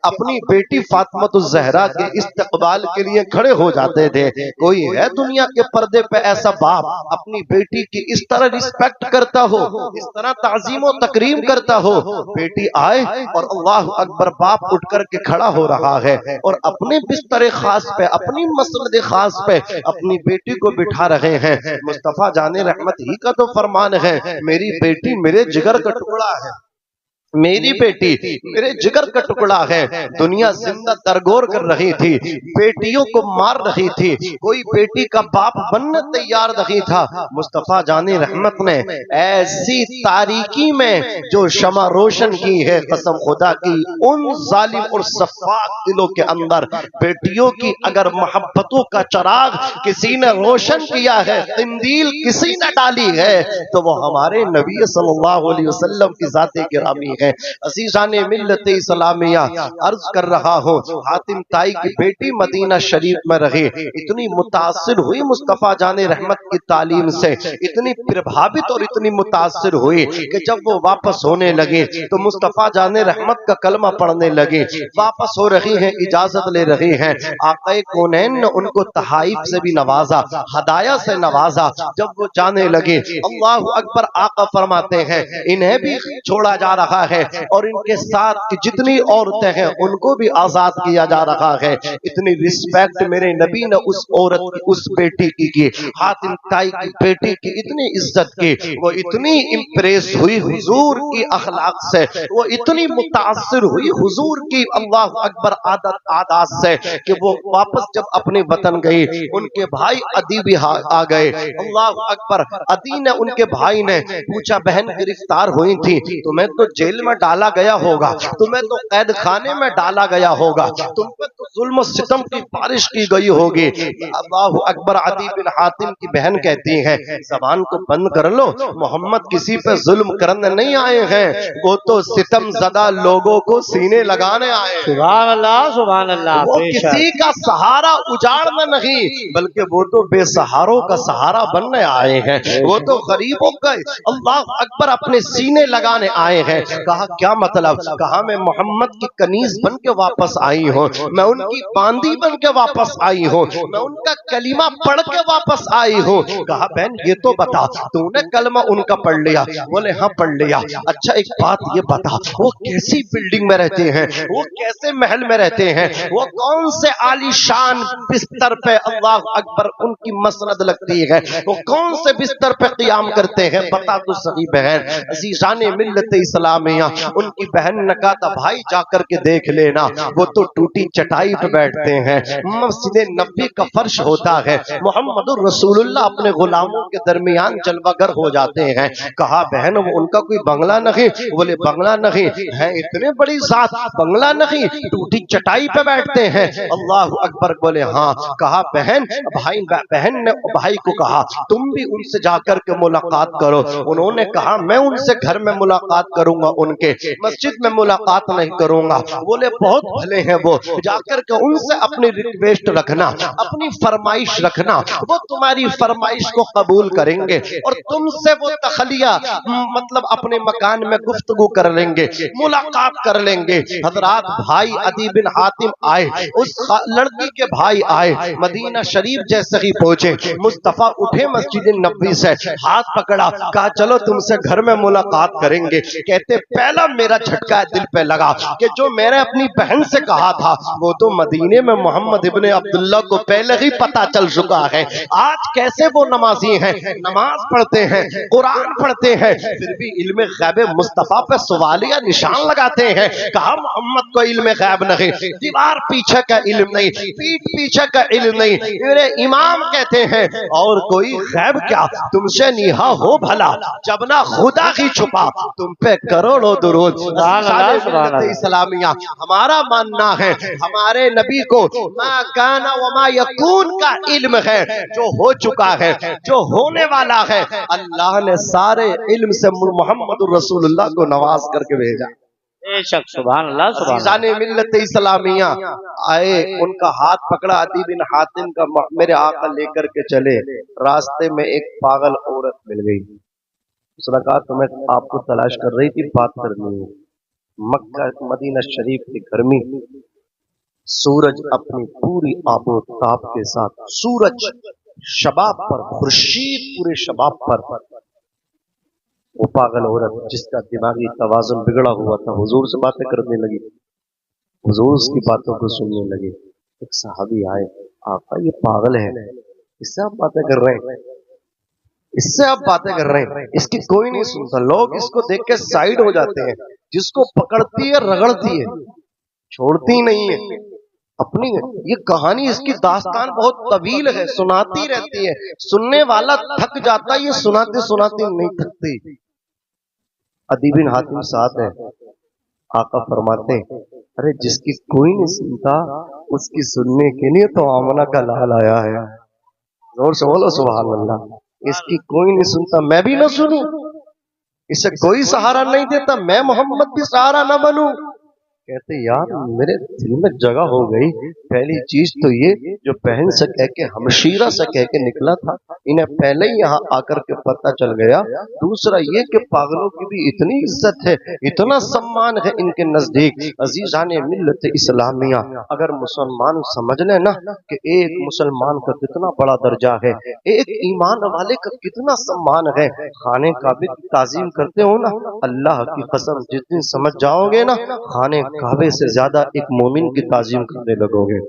اپنی بیٹی فاطمۃ الزہرا کے استقبال کے لیے کھڑے ہو جاتے تھے۔ کوئی ہے دنیا کے پردے پہ ایسا باپ اپنی بیٹی کی اس طرح رسپیکٹ کرتا ہو، اس طرح تعظیم و تکریم کرتا ہو؟ بیٹی آئے اور اللہ اکبر، باپ اٹھ کر کے کھڑا ہو رہا ہے اور اپنے بستر خاص پہ، اپنی مسند خاص پہ اپنی بیٹی کو بٹھا رہے ہیں۔ مصطفیٰ جان رحمت ہی کا تو فرمان ہے، میری بیٹی میرے جگر کا ٹکڑا ہے، میری بیٹی میرے جگر کا ٹکڑا ہے۔ دنیا زندہ درگور کر رہی تھی، بیٹیوں کو مار رہی تھی، کوئی بیٹی کا باپ بننے تیار نہیں تھا۔ مصطفیٰ جان رحمت نے ایسی تاریکی میں جو شمع روشن کی ہے، قسم خدا کی ان ظالم اور سفاک دلوں کے اندر بیٹیوں کی اگر محبتوں کا چراغ کسی نے روشن کیا ہے، قندیل کسی نے ڈالی ہے، تو وہ ہمارے نبی صلی اللہ علیہ وسلم کی ذات گرامی ہے۔ عزیزان ملت اسلامیہ، عرض کر رہا ہوں، حاتم تائی کی بیٹی مدینہ شریف میں رہی، اتنی متاثر ہوئی مصطفیٰ جان رحمت کی تعلیم سے، اتنی پربھاوت اور اتنی متاثر ہوئی کہ جب وہ واپس ہونے لگے تو مصطفیٰ جان رحمت کا کلمہ پڑھنے لگے، واپس ہو رہی ہیں، اجازت لے رہی ہیں۔ آقا کونین نے ان کو تحائف سے بھی نوازا، ہدایہ سے نوازا۔ جب وہ جانے لگے، اللہ اکبر، آقا فرماتے ہیں انہیں بھی چھوڑا جا رہا ہے اور ان کے ساتھ کی جتنی عورتیں ہیں ان کو بھی آزاد کیا جا رہا ہے۔ اتنی رسپیکٹ میرے نبی نے اس عورت کی، اس بیٹی کی حاتم تائی کی بیٹی کی اتنی عزت کی، وہ اتنی امپریس ہوئی حضور کی اخلاق سے، وہ اتنی متاثر ہوئی حضور کی اللہ اکبر عادات سے کہ وہ واپس جب اپنے وطن گئی، ان کے بھائی عدی بھی آ گئے۔ اللہ اکبر، عدی نے، ان کے بھائی نے پوچھا بہن گرفتار ہوئی تھی، تمہیں تو جیل میں ڈالا گیا ہوگا، تمہیں تو قید خانے میں ڈالا گیا ہوگا، تم پر تو ظلم و ستم کی بارش کی گئی ہوگی۔ اللہ اکبر، عدی بن حاتم کی بہن کہتی ہے زبان کو بند کر لو، محمد کسی پہ ظلم کرنے نہیں آئے ہیں، وہ تو ستم زدہ لوگوں کو سینے لگانے آئے ہیں۔ سبحان اللہ، سبحان اللہ۔ وہ کسی کا سہارا اجاڑنا نہیں، بلکہ وہ تو بے سہاروں کا سہارا بننے آئے ہیں، وہ تو غریبوں کا اللہ اکبر اپنے سینے لگانے آئے ہیں۔ کہا کیا مطلب؟ کہا میں محمد کی کنیز بن کے واپس آئی ہوں، میں ان کی باندی بن کے واپس آئی ہوں، میں ان کا کلمہ پڑھ کے واپس آئی ہوں۔ کہا بہن یہ تو بتا، تو نے کلمہ ان کا پڑھ لیا؟ بولے ہاں پڑھ لیا۔ اچھا ایک بات یہ بتا، وہ کیسی بلڈنگ میں رہتے ہیں، وہ کیسے محل میں رہتے ہیں، وہ کون سے عالی شان بستر پہ اللہ اکبر ان کی مسند لگتی ہے، وہ کون سے بستر پہ قیام کرتے ہیں، بتا تو صحیح بہن۔ عزیزان ملت اسلامیہ، ان کی بہن نے کہا تھا بھائی جا کر کے دیکھ لینا، وہ تو ٹوٹی چٹائی پہ بیٹھتے ہیں، مسجد نبی کا فرش ہوتا ہے، محمد الرسول اللہ اپنے غلاموں کے درمیان جلوہ گر ہو جاتے ہیں۔ کہا بہن وہ ان کا کوئی بنگلہ نہیں؟ بولے بنگلہ نہیں ہے، اتنے بڑی ذات، بنگلہ نہیں، ٹوٹی چٹائی پہ بیٹھتے ہیں۔ اللہ اکبر، بولے ہاں۔ کہا بہن نے بھائی کو کہا تم بھی ان سے جا کر کے ملاقات کرو۔ انہوں نے کہا میں ان سے گھر میں ملاقات کروں گا، ان کے مسجد میں ملاقات نہیں کروں گا۔ بولے بہت بھلے ہیں وہ، جا کر کے ان سے اپنی ریکویسٹ رکھنا، اپنی فرمائش رکھنا، وہ تمہاری فرمائش کو قبول کریں گے اور تم سے وہ تخلیہ مطلب اپنے مکان میں گفتگو کر لیں گے، ملاقات کر لیں گے۔ حضرات بھائی عدی بن حاتم آئے، اس لڑکی کے بھائی آئے، مدینہ شریف جیسے ہی پہنچے، مصطفیٰ اٹھے مسجد نبوی سے، ہاتھ پکڑا، کہا چلو تم سے گھر میں ملاقات کریں گے۔ کہتے پہلا میرا جھٹکا دل پہ لگا کہ جو میں نے اپنی بہن سے کہا تھا وہ تو مدینے میں محمد ابن عبداللہ کو پہلے ہی پتا چل چکا ہے۔ آج کیسے وہ نمازی ہیں، نماز پڑھتے ہیں، قرآن پڑھتے ہیں، پھر بھی علم غیب مصطفیٰ پہ سوالیہ نشان لگاتے ہیں۔ کہا محمد کو علم غیب نہیں، دیوار پیچھے کا علم نہیں، پیٹ پیچھے کا علم نہیں۔ میرے امام کہتے ہیں اور کوئی غیب کیا تم سے نیہا ہو بھلا، جب نہ خدا ہی چھپا تم پہ کروڑوں درود۔ اسلامیہ ہمارا ماننا ہے ہمارے نبی کو ما کان وما یکون کا علم ہے، جو ہو چکا ہے، جو ہونے والا ہے، اللہ نے سارے علم سے محمد الرسول اللہ کو نواز کر کے بھیجا۔ بے شک، سبحان اللہ، سبحان عزیزان ملت اسلامیہ آئے، ان کا ہاتھ پکڑا عدی بن حاتم کا، میرے آقا لے کر کے چلے۔ راستے میں ایک پاگل عورت مل گئی، اس نے کہا تمہیں آپ کو تلاش کر رہی تھی، بات کرنی ہے۔ مکہ مدینہ شریف کی گرمی، सूरज अपनी पूरी आबो ताब के साथ, सूरज शबाब पर, खुर्शीद पूरे शबाब पर, वो पागल औरत जिसका दिमागी तवाजुन बिगड़ा हुआ था हुजूर से बातें करने लगी, हुजूर उसकी बातों को सुनने लगे। एक सहाबी आए, आका ये पागल है, इससे आप बातें कर रहे हैं, इससे आप बातें कर रहे हैं, इसकी कोई नहीं सुनता, लोग इसको देख के साइड हो जाते हैं, जिसको पकड़ती है रगड़ती है, छोड़ती नहीं है अपनी। ये कहानी, इसकी दास्तान बहुत तवील है, सुनाती रहती है, सुनने वाला थक जाता है, ये सुनाते सुनाते नहीं थकती। अदी बिन हातिम साथ है, आका फरमाते अरे जिसकी कोई नहीं सुनता उसकी सुनने के लिए तो आमना का लाल आया है। जोर से बोलो सुभान अल्लाह। इसकी कोई नहीं सुनता, मैं भी ना सुनूं, इसे कोई सहारा नहीं देता, मैं मोहम्मद भी सहारा ना बनूं। कहते यार मेरे दिल में जगह हो गई। पहली चीज तो ये जो बहन से कह के, हमशीरा से कह के निकला था, इन्हें पहले ही यहाँ आकर के पता चल गया। दूसरा ये कि पागलों की भी इतनी इज्जत है, इतना सम्मान है इनके नजदीक। अजीजान मिल्लत इस्लामिया, अगर मुसलमान समझ ले ना कि एक मुसलमान का कितना बड़ा दर्जा है, एक ईमान वाले का कितना सम्मान है, खाने काबे की ताजीम करते हो ना, अल्लाह की कसम जिस दिन समझ जाओगे ना, खाने काबे से ज्यादा एक मोमिन की ताजीम करने लगोगे,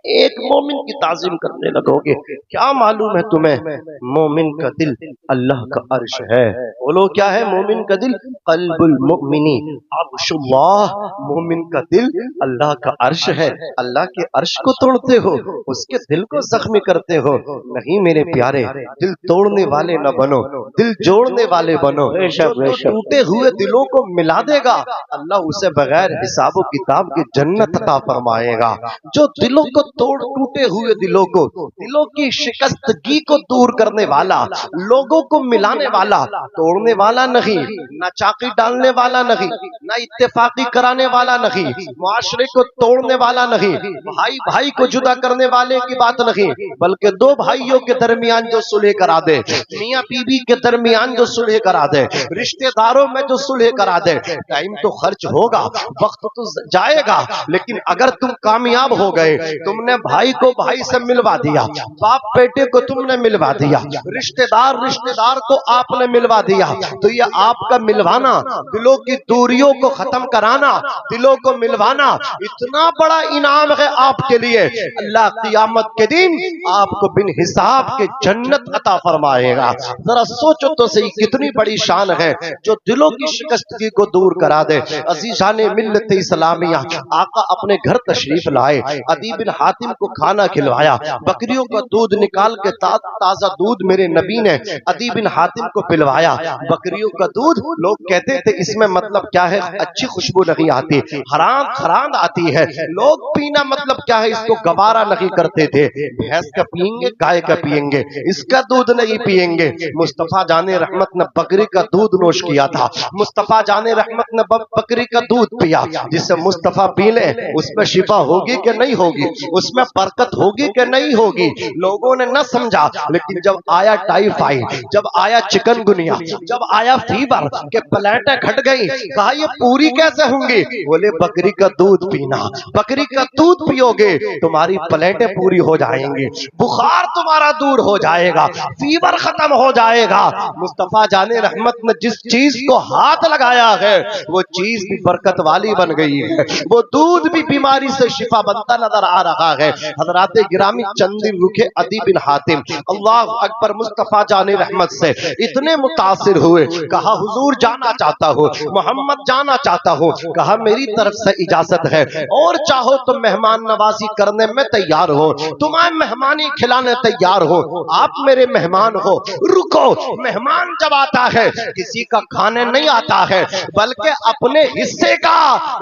एक मोमिन की ताजीम करने लगोगे। क्या मालूम है तुम्हें, मोमिन का दिल अल्लाह का अर्श है। बोलो क्या है मोमिन का दिल? कल्बुल मुमिनी अर्शुल्लाह, मोमिन का दिल अल्लाह का अर्श है। अल्लाह के अर्श को तोड़ते हो, उसके दिल को जख्मी करते हो। नहीं मेरे प्यारे, दिल तोड़ने वाले न बनो, दिल जोड़ने वाले बनो। जो टूटे हुए दिलों को मिला देगा, अल्लाह उसे बगैर हिसाब किताब की जन्नत अता फरमाएगा। जो दिलों को टूटे हुए दिलों को, दिलों की शिकस्तगी को दूर करने वाला, लोगों को मिलाने वाला, तोड़ने वाला नहीं, ना चाकी डालने वाला नहीं, ना इत्तेफाकी कराने वाला नहीं, मुआशरे को तोड़ने वाला नहीं, भाई भाई को जुदा करने वाले की बात नहीं, बल्कि दो भाइयों के दरमियान जो सुलह करा दे, मियां बीवी के दरमियान जो सुलह करा दे, रिश्तेदारों में जो सुलह करा दे। टाइम तो खर्च होगा, वक्त तो जाएगा, लेकिन अगर तुम कामयाब हो गए, तुमने भाई को भाई से मिलवा दिया, बाप बेटे को तुमने मिलवा दिया, रिश्तेदार रिश्तेदार को आपने मिलवा दिया, तो ये आपका मिलवाना, दिलों की दूरियों को खत्म कराना, दिलों को मिलवाना इतना बड़ा इनाम है आपके लिए। अल्लाह क़यामत के दिन आपको बिन हिसाब के जन्नत अता फरमाएगा। जरा सोचो तो सही, कितनी बड़ी शान है जो दिलों की शिकस्तगी को दूर करा दे। अजीजान मिल्लत इस्लामिया, आका अपने घर तशरीफ लाए, अदी बिन हातिम को खाना खिलवाया, बकरियों का दूध निकाल के ताजा दूध मेरे नबी ने अदी बिन हातिम को पिलवाया। बकरियों का दूध लोग कहते थे इसमें मतलब क्या है, अच्छी खुशबू नहीं आती, हराम खरांद आती है, लोग पीना मतलब क्या है इसको गवारा नहीं करते थे। भैंस का पियेंगे, गाय का पियेंगे, इसका दूध नहीं पियेंगे। मुस्तफा जाने रहमत ने बकरी का दूध नोश किया था, मुस्तफा जाने रहमत ने बकरी का दूध पिया। जिसे मुस्तफा पी ले उसमें शिफा होगी कि नहीं होगी, उसमें बरकत होगी कि नहीं होगी, लोगों ने न समझा। लेकिन जब आया टाइफाइड, जब आया चिकनगुनिया, जब आया फीवर के प्लेटें घट गई, कहा ये पूरी कैसे होंगी? बोले बकरी का दूध पीना, बकरी का दूध पियोगे तुम्हारी प्लेटें पूरी हो जाएंगी, बुखार तुम्हारा दूर हो जाएगा, फीवर खत्म हो जाएगा। मुस्तफा जाने रहमत ने जिस चीज को हाथ लगाया है वो चीज भी बरकत वाली बन गई है, वो दूध भी बीमारी से शिफा बनता नजर आ रहा है। हजरात गिरामी चंद दिन रुके अदी बिन हातिम अल्लाह अकबर मुस्तफा जाने रहमत से इतने मुतासिर हुए, कहा हुजूर जाना चाहता हूँ, मोहम्मद जाना चाहता हूँ। कहा मेरी तरफ से इजाजत है, और चाहो तो मेहमान नवाजी करने में तैयार हो, तुम्हें मेहमानी खिलाने तैयार हो, आप मेरे मेहमान हो। रुको, मेहमान जब आता है किसी का खाने नहीं आता है, बल्कि अपने हिस्से का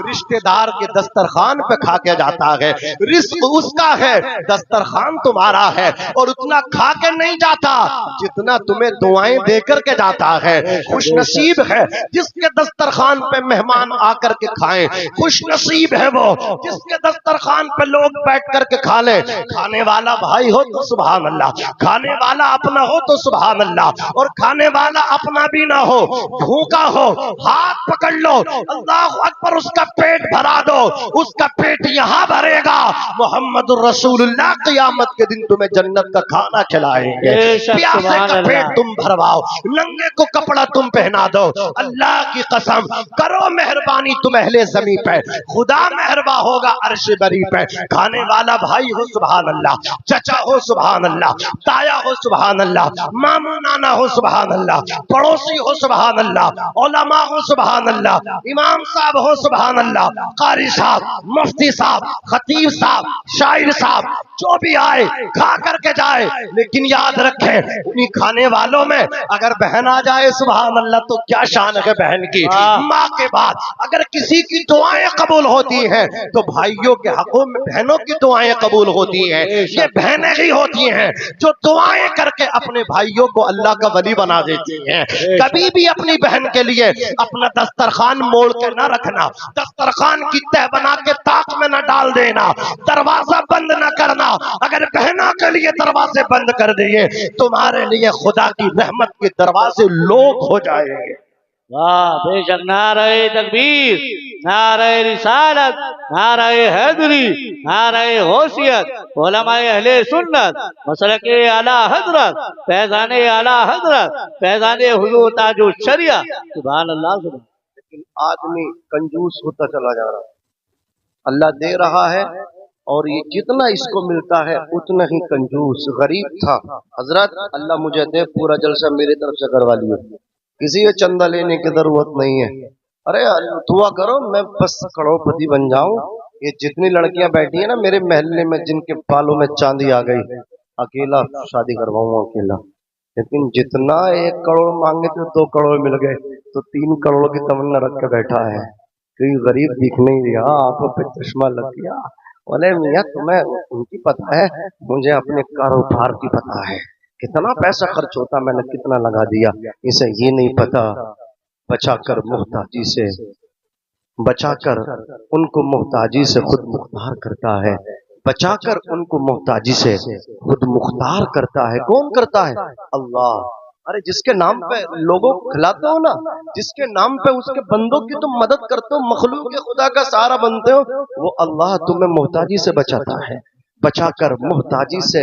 रिश्तेदार के दस्तरखान पे खा के जाता है। रिस्क उसका है, दस्तरखान तुम्हारा है, और उतना खा के नहीं जाता जितना तुम्हें दुआएं दे करके जाता है। खुश नसीब है जिसके दस्तरखान पे मेहमान आकर के खाएं, खुश नसीब है वो जिसके दस्तरखान पे लोग बैठ करके खा ले। खाने वाला भाई हो तो सुभान अल्लाह, खाने वाला अपना हो तो सुभान अल्लाह, और खाने वाला अपना भी ना हो, भूखा हो, हाथ पकड़ लो, अल्लाह अकबर, उसका पेट भरा दो, उसका पेट यहाँ भरेगा। मोहम्मदुर रसूलुल्लाह क़यामत के दिन तुम्हें जन्नत का खाना खिलाएंगे। प्यासे का पेट तुम भरवाओ, नंगे को कपड़ा तुम पहना दो। अल्लाह की कसम करो मेहरबानी तुम अहले ज़मीं पे, खुदा मेहरबा होगा अर्श बरी पे। खाने वाला भाई हो सुभान अल्लाह, चचा हो सुभान अल्लाह, ताया हो सुभान अल्लाह, मामू नाना हो सुभान अल्लाह, पड़ोसी हो सुभान अल्लाह, उलमा हो सुभान अल्लाह, इमाम साहब हो सुभान अल्लाह, कारी साहब, मुफ्ती साहब, खतीब साहब, शायर साहब, जो भी आए खा करके जाए। लेकिन याद रखें उन्हीं खाने वालों में अगर बहन आ जाए सुभान अल्लाह तो क्या शान है बहन की। माँ के बाद अगर किसी की दुआएं कबूल होती हैं तो भाइयों के हकों में बहनों की दुआएं कबूल होती हैं। ये बहनें ही होती हैं जो दुआएं करके अपने भाइयों को अल्लाह का वली बना देती हैं। कभी भी अपनी बहन के लिए अपना दस्तरखान मोड़ के न रखना, दस्तरखान की तह बना के ताक में न डाल देना, दरवाजा बंद न करना। अगर बहनों के लिए दरवाजे बंद कर दिए तुम्हारे लिए खुदा की रहमत के दरवाजे लोग हो जाएंगे। वाह बेशक, नारे तकबीर, नारे रिसालत, नारे हैदरी, नारे होशियत, उलमाए अहले सुन्नत, मसलके आला हजरत, फैज़ाने आला हजरत, फैज़ाने हुजूर ताजुश शरिया। सुभान अल्लाह। लेकिन आदमी कंजूस होता चला जा रहा है। अल्लाह दे रहा है और ये जितना इसको मिलता है उतना ही कंजूस। गरीब था, हजरत अल्लाह मुझे दे, पूरा जलसा मेरी तरफ से करवा लियो, किसी को चंदा लेने की जरूरत नहीं है। अरे दुआ करो मैं बस करोड़पति बन जाऊं। ये जितनी लड़कियां बैठी हैं ना मेरे महल्ले में जिनके बालों में चांदी आ गई, अकेला शादी करवाऊंगा अकेला। लेकिन जितना 1 करोड़ मांगे थे 2 करोड़ मिल गए, तो 3 करोड़ की तमन्ना रख के बैठा है। कोई गरीब दिख नहीं रहा, आंखों पे चश्मा लग गया। बोले मियाँ तुम्हें उनकी पता है, मुझे अपने कारोबार की पता है, कितना पैसा खर्च होता मैंने कितना लगा दिया। इसे ये नहीं पता बचाकर मुहताजी से, बचाकर उनको मुहताजी से खुद मुख्तार करता है, बचाकर उनको मुहताजी से खुद मुख्तार करता है। कौन करता है? अल्लाह। अरे जिसके नाम पे लोगों को खिलाते हो ना, जिसके नाम पे उसके बंदों की तुम मदद करते हो, मखलूक के खुदा का सहारा बनते हो, वो अल्लाह तुम्हें मुहताजी से बचाता है। बचाकर मुहताजी से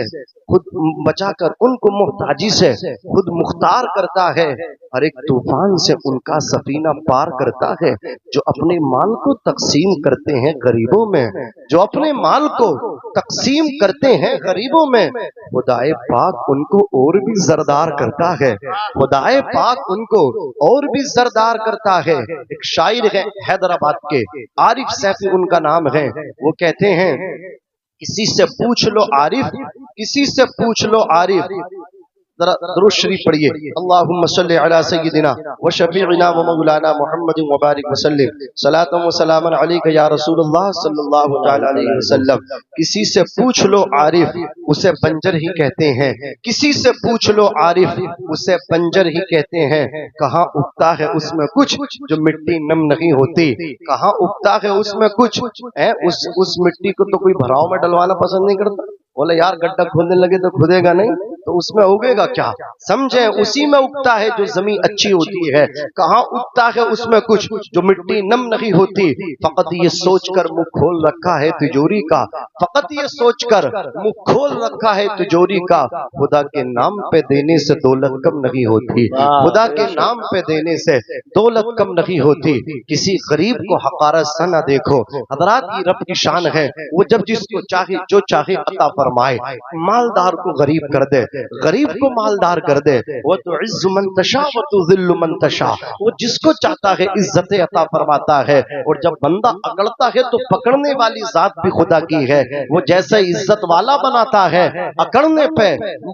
खुद, बचाकर उनको मुहताजी से खुद मुख्तार करता है। हर एक तूफान से उनका सफीना पार करता है। जो अपने माल को तकसीम करते हैं गरीबों में, जो अपने माल को तकसीम करते हैं गरीबों में, खुदाए पाक उनको और भी जरदार करता है। खुदाए पाक उनको और भी जरदार करता है। एक शायर है हैदराबाद के, आरिफ सैफी उनका नाम है। वो कहते हैं किसी से पूछ लो आरिफ, किसी से पूछ लो आरिफ। जरा दुरूद शरीफ पढ़िए, अल्लाहुम्मा सल्लि अला सय्यिदिना व शफीइना व मौलाना मुहम्मदिन व बारिक व सल्लिम सलातन व सलामन अलैका या रसूलुल्लाह सल्लल्लाहु तआला अलैहि वसल्लम। किसी से पूछ लो आरिफ, उसे बंजर ही कहते हैं। किसी से पूछ लो आरिफ, उसे बंजर ही कहते हैं। कहाँ उगता है उसमें कुछ जो मिट्टी नम नहीं होती, कहाँ उगता है उसमें कुछ है, उस मिट्टी को तो कोई भराव में डलवाना पसंद नहीं करता। बोले यार गड्ढा खोदने लगे तो खुदेगा नहीं, तो उसमें उगेगा क्या? समझे, उसी में उगता है जो जमीन अच्छी होती है। कहाँ उगता है उसमें कुछ जो मिट्टी नम नहीं होती। फकत ये सोचकर मुंह खोल रखा है तिजोरी का, फकत ये सोचकर मुंह खोल रखा है तिजोरी का। खुदा के नाम पे देने से दौलत कम नहीं होती, खुदा के नाम पे देने से दौलत कम नहीं होती। किसी गरीब को हकारत से न देखो। हजरात ये रब की शान है, वो जब जिसको चाहे जो चाहे अता फरमाए। मालदार को गरीब कर दे, غریب کو مالدار کر دے. وہ تو عز من تشاء و تو ذل من تشاء. وہ جس کو چاہتا ہے عزت عطا فرماتا ہے. اور جب بندہ اکڑتا ہے تو پکڑنے والی ذات بھی خدا کی ہے. وہ جیسے عزت والا بناتا ہے, اکڑنے پہ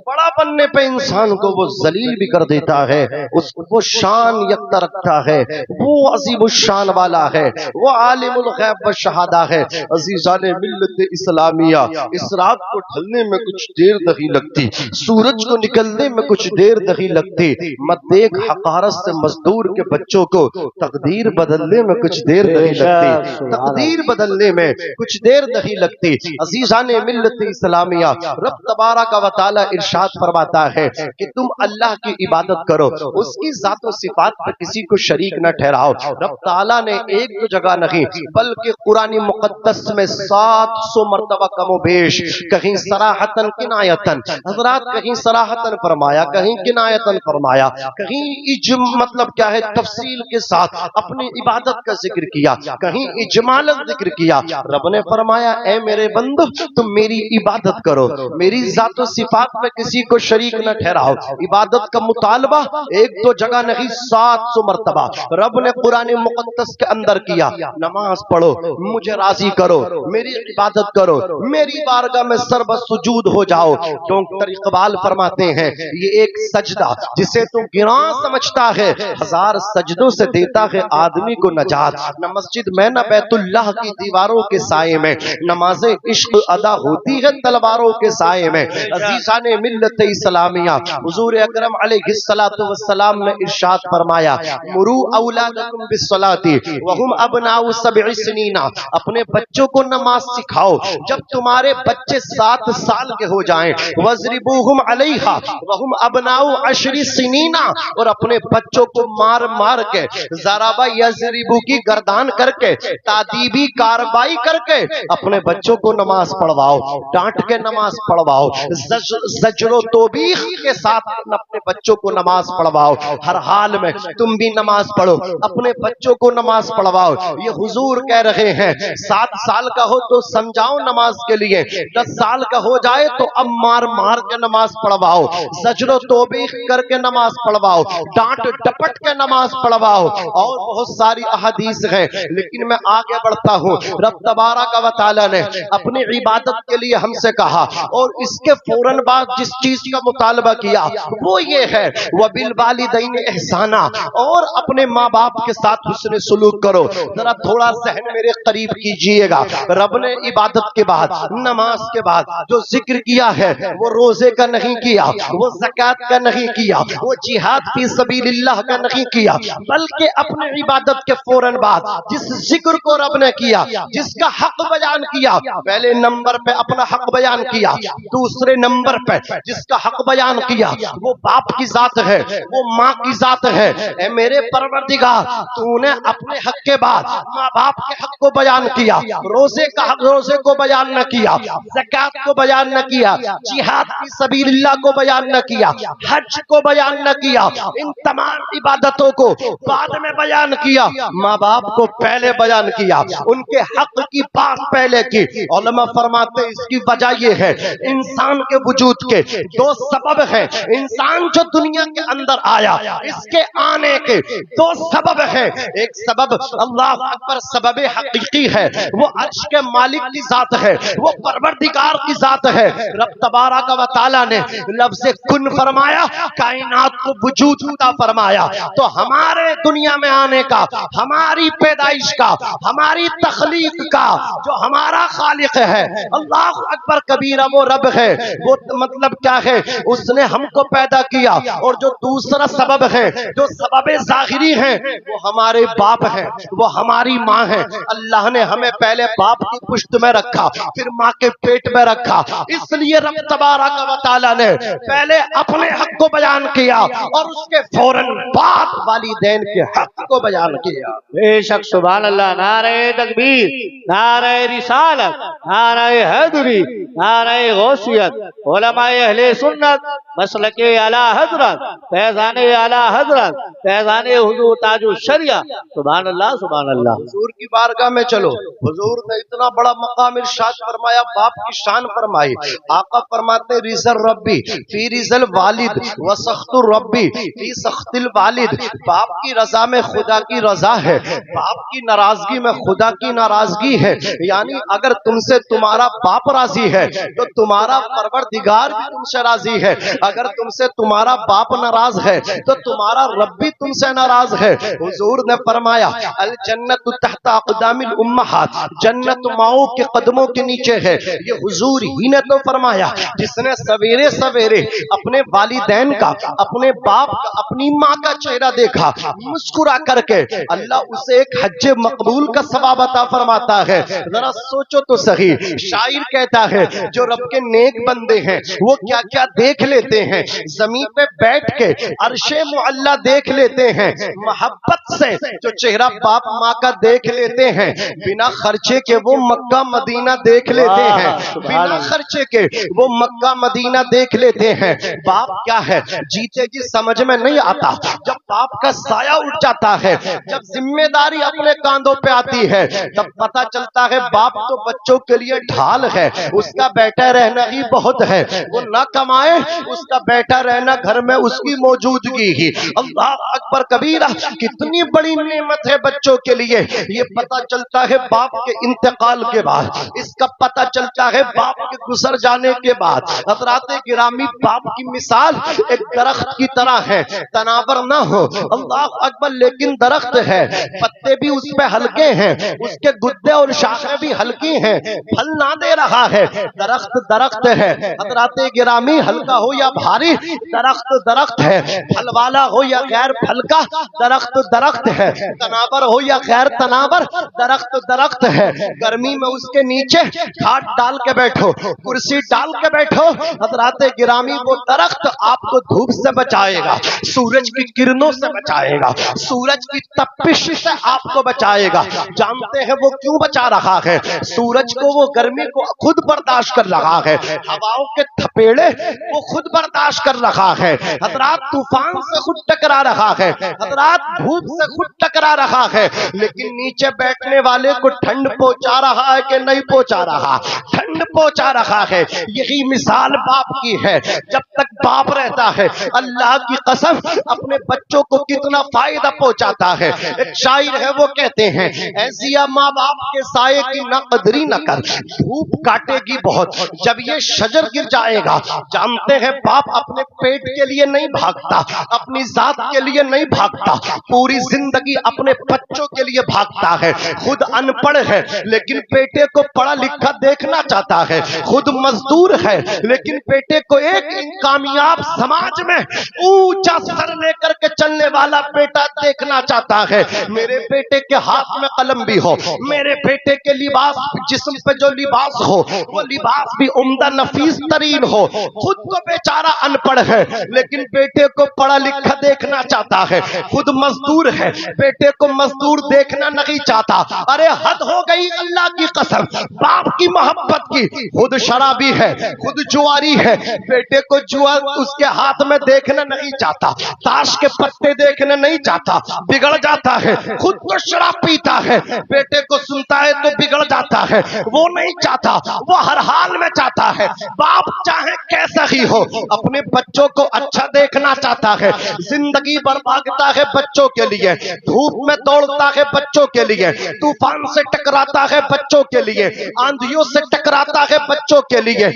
بڑا بننے پہ انسان کو وہ ذلیل بھی کر دیتا ہے. اس کو شان یکتا رکھتا ہے. وہ عظیم الشان والا ہے, وہ عالم الغیب والشہادہ ہے. عزیزان ملت اسلامیہ, اس رات کو ڈھلنے میں کچھ دیر نہیں لگتی, سورج کو نکلنے میں کچھ دیر نہیں لگتی. مت دیکھ حقارت سے مزدور کے بچوں کو, تقدیر بدلنے میں کچھ دیر نہیں لگتی, تقدیر بدلنے میں کچھ دیر نہیں لگتی. عزیزان ملت اسلامیہ, رب تبارک و تعالی ارشاد فرماتا ہے کہ تم اللہ کی عبادت کرو, اس کی ذات و صفات پر کسی کو شریک نہ ٹھہراؤ. رب تعالیٰ نے ایک دو جگہ نہیں بلکہ قرآن مقدس میں 700 مرتبہ کم و بیش, کہیں صراحتاً کنایتاً, حضرات کہیں صراحتاً فرمایا, کہیں کنایتاً فرمایا, کہیں مطلب کیا ہے تفصیل کے ساتھ اپنی عبادت کا ذکر کیا, کہیں اجمالاً ذکر کیا. رب نے فرمایا اے میرے بندو تم میری عبادت کرو, میری ذات و صفات میں کسی کو شریک نہ ٹھہراؤ. عبادت کا مطالبہ ایک دو جگہ نہیں 700 مرتبہ رب نے قرآن مقدس کے اندر کیا. نماز پڑھو, مجھے راضی کرو, میری عبادت کرو, میری بارگاہ میں سر سجود ہو جاؤ. ڈاکٹر اقبال فرماتے ہیں یہ ایک سجدہ جسے تو گراں سمجھتا ہے, 1000 سجدوں سے دیتا ہے آدمی کو نجات. نہ مسجد میں نہ بیت اللہ کی دیواروں کے سائے میں نماز عشق ادا ہوتی ہے تلواروں کے سائے میں. عزیزان ملت اسلامیہ, حضور اکرم علیہ السلام نے ارشاد فرمایا مرو اولادکم بالصلاۃ وہم ابناء 7 سنین, اپنے بچوں کو نماز سکھاؤ جب تمہارے بچے 7 سال کے ہو جائیں. وَاضْرِبُوهُمْ عَلَيْهَا وَهُمْ أَبْنَاءُ 10 سنین, اور اپنے بچوں کو مار مار کے ضربہ یضربو کی گردان کر کے تادیبی کاروائی کر کے اپنے بچوں کو نماز پڑھواؤ, ڈانٹ کے نماز پڑھواؤ, زجر و توبیخ کے ساتھ اپنے بچوں کو نماز پڑھواؤ. ہر حال میں تم بھی نماز پڑھو, اپنے بچوں کو نماز پڑھواؤ. یہ حضور کہہ رہے ہیں 7 سال کا ہو تو سمجھاؤ نماز کے لیے, 10 سال کا ہو جائے تو اب مار مار کے نماز پڑھواؤ, زجر و توبیخ کر کے نماز پڑھواؤ, ڈانٹ ڈپٹ کے نماز پڑھواؤ. اور بہت ساری احادیث ہیں لیکن میں آگے بڑھتا ہوں. رب تبارک و تعالی نے اپنی عبادت کے لیے ہم سے کہا اور اس کے فوراً بعد جس چیز کا مطالبہ کیا وہ یہ ہے وَبِالْوَالِدَيْنِ إِحْسَانًا, اور اپنے ماں باپ کے ساتھ حسن سلوک کرو. ذرا تھوڑا ذہن میرے قریب کیجئے گا. رب نے عبادت کے بعد, نماز کے بعد جو ذکر کیا ہے وہ روزے کا نہیں کیا, وہ زکوٰۃ کا نہیں کیا, وہ جہاد فی سبیل اللہ کا نہیں کیا, بلکہ اپنے عبادت کے فوراً بعد جس ذکر کو رب نے کیا, جس کا حق بیان کیا, پہلے نمبر پہ اپنا حق بیان کیا, دوسرے نمبر پہ جس کا حق بیان کیا وہ باپ کی ذات ہے, وہ ماں کی ذات ہے. اے میرے پروردگار تو نے اپنے حق کے بعد ماں باپ کے حق کو بیان کیا, روزے کا حق, روزے کو بیان نہ کیا, زکوٰۃ کو بیان نہ کیا, جہاد فی سبیل اللہ کو بیان نہ کیا, حج کو بیان نہ کیا, ان تمام عبادتوں کو بعد میں بیان کیا, ماں باپ کو پہلے بیان کیا, ان کے حق کی بات پہلے کی. علماء فرماتے اس کی وجہ یہ ہے انسان کے وجود کے 2 سبب ہیں. انسان جو دنیا کے اندر آیا اس کے آنے کے 2 سبب ہیں. ایک سبب اللہ اکبر سبب حقیقی ہے, وہ عرش کے مالک کی ذات ہے, وہ پروردگار کی ذات ہے. رب تبارک و تعالی نے لفظ کن فرمایا, کائنات کو وجود عطا فرمایا. تو ہمارے دنیا میں آنے کا, ہماری پیدائش کا, ہماری تخلیق کا جو ہمارا خالق ہے اللہ اکبر کبیرہ وہ رب ہے. وہ مطلب کیا ہے, اس نے ہم کو پیدا کیا. اور جو دوسرا سبب ہے, جو سبب ظاہری ہیں, وہ ہمارے باپ ہیں, وہ ہماری ماں ہیں. اللہ نے ہمیں پہلے باپ کی پشت میں رکھا, پھر ماں کے پیٹ میں رکھا. اس لیے رب تبارک و تعالی نے پہلے اپنے حق کو بیان کیا اور اس کے فوراً بعد والدین کے حق کو بیان کیا. بے شک سبحان اللہ. نعرہ تکبیر, نعرہ رسالت, نعرہ حیدری, نعرہ غوثیت. علماء اہل سنت مسلک اعلی حضرت فیضان اعلی حضرت فیضان حضور تاج الشریعہ. سبحان اللہ سبحان اللہ. حضور کی بارگاہ میں چلو. حضور نے اتنا بڑا مقام ارشاد فرمایا, باپ کی شان فرمائی. آقا فرماتے رضا ربی فی رضا الوالد و سخط ربی فی سخط الوالد. باپ کی رضا میں خدا کی رضا ہے, باپ کی ناراضگی میں خدا کی ناراضگی ہے. یعنی اگر تم سے تمہارا باپ راضی ہے تو تمہارا پروردگار بھی تم سے راضی ہے. اگر تم سے تمہارا باپ ناراض ہے تو تمہارا رب بھی تم سے ناراض ہے. حضور نے فرمایا الجنت تحت اقدام الامہات, جنت ماؤں کے قدموں کے نیچے ہے. یہ حضور ہی نے تو فرمایا. جس نے سویرے سویرے اپنے والدین کا, اپنے باپ کا, اپنی ماں کا چہرہ دیکھا مسکرا کر کے, اللہ اسے ایک حج مقبول کا ثواب عطا فرماتا ہے. ذرا سوچو تو صحیح. شاعر کہتا ہے جو رب کے نیک بندے ہیں وہ کیا کیا دیکھ لیتے ہیں. زمین پہ بیٹھ کے عرش معلا دیکھ لیتے ہیں, محبت سے جو چہرہ باپ ماں کا دیکھ لیتے ہیں, بنا خرچے کے وہ مکہ مدینہ دیکھ لیتے ہیں, بنا خرچے کے وہ مکہ مدینہ دیکھ لیتے ہیں. باپ کیا ہے جیتے جی سمجھ میں نہیں آتا. جب باپ کا سایہ اٹھ جاتا ہے, جب ذمہ داری اپنے کاندھوں پہ آتی ہے, تب پتہ چلتا ہے باپ تو بچوں کے لیے ڈھال ہے, اس کا بیٹا رہنا ہی بہت ہے. وہ نہ کمائے, اس کا بیٹا رہنا گھر میں اس کی موجودگی ہی. اللہ اکبر کبیرہ, کتنی بڑی نعمت ہے بچوں کے لیے. یہ پتہ چلتا ہے باپ کے انتقال کے بعد, اس کا پتہ چلتا ہے باپ کے گزر جانے کے بعد. حضرات گرامی, باپ کی مثال ایک درخت کی طرح ہے, تناور نہ ہو, اللہ اکبر, لیکن درخت ہے, پتے بھی اس پہ ہلکے ہیں, اس کے گدے اور شاخیں بھی ہلکی ہیں, پھل نہ دے رہا ہے. درخت درخت ہے. حضرات گرامی, ہلکا ہو یا بھاری, درخت درخت ہے. پھل والا ہو یا غیر پھل کا, درخت درخت ہے. تناور ہو یا غیر تناور, درخت درخت ہے. گرمی میں اس کے نیچے کھاٹ ڈال کے بیٹھو, کرسی ڈال کے بیٹھو. حضرات گرامی, وہ درخت آپ کو دھوپ سے بچائے گا, سورج کی کرنوں سے بچائے گا, سورج کی تپش سے آپ کو بچائے گا. جانتے ہیں وہ کیوں بچا رہا ہے؟ سورج کو وہ گرمی کو خود برداشت کر رہا ہے, ہواؤں کے تھپیڑے وہ خود برداشت کر رہا ہے. حضرات طوفان سے خود ٹکرا رہا ہے, حضرات دھوپ سے خود ٹکرا رہا ہے, لیکن نیچے بیٹھنے والے کو ٹھنڈ پہنچا رہا ہے کہ نہیں پہنچا رہا؟ ٹھنڈ پہنچا رہا ہے. یہی مثال باپ کی ہے. جب تک باپ رہتا ہے, اللہ کی قسم اپنے بچوں کو کتنا فائدہ پہنچاتا ہے. ایک شاعر ہے, وہ کہتے ہیں ایسیا ماں باپ کے سائے کی نہ قدری نہ کر, دھوپ کاٹے گی بہت جب یہ شجر گر جائے گا. جانتے ہیں باپ اپنے پیٹ کے لیے نہیں بھاگتا, اپنی ذات کے لیے نہیں بھاگتا, پوری زندگی اپنے بچوں کے لیے بھاگتا ہے. خود ان پڑھ ہے لیکن بیٹے کو پڑھا لکھا دیکھنا چاہتا ہے, خود مزدور ہے لیکن بیٹے کو ایک کامیاب سماج میں اونچا سر لے کر کے چلنے والا بیٹا دیکھنا چاہتا ہے. میرے بیٹے کے ہاتھ میں قلم بھی ہو, میرے بیٹے کے لباس, جسم پہ جو لباس ہو وہ لباس بھی عمدہ نفیس ترین ہو. خود تو بیچارہ ان پڑھ ہے لیکن بیٹے کو پڑھا لکھا دیکھنا چاہتا ہے. خود مزدور ہے, بیٹے کو مزدور دیکھنا نہیں چاہتا. ارے حد ہو گئی اللہ کی قسم باپ کی محبت کی. خود شرابی ہے, خود جواری ہے, بیٹے کو جوا اس کے ہاتھ میں دیکھنا نہیں چاہتا, تاش کے پتے دیکھنا نہیں چاہتا, بگڑ جاتا ہے. خود تو شراب پیتا ہے, بیٹے کو سنتا ہے تو بگڑ جاتا ہے. وہ نہیں چاہتا, وہ ہر حال میں چاہتا ہے. باپ چاہے کیسا ہی ہو اپنے بچوں کو اچھا دیکھنا چاہتا ہے. زندگی بربادتا ہے بچوں کے لیے, دھوپ میں دوڑتا ہے بچوں کے لیے, طوفان سے ٹکراتا ہے بچوں کے لیے, آندھیوں سے ٹکراتا ہے بچوں کے لیے,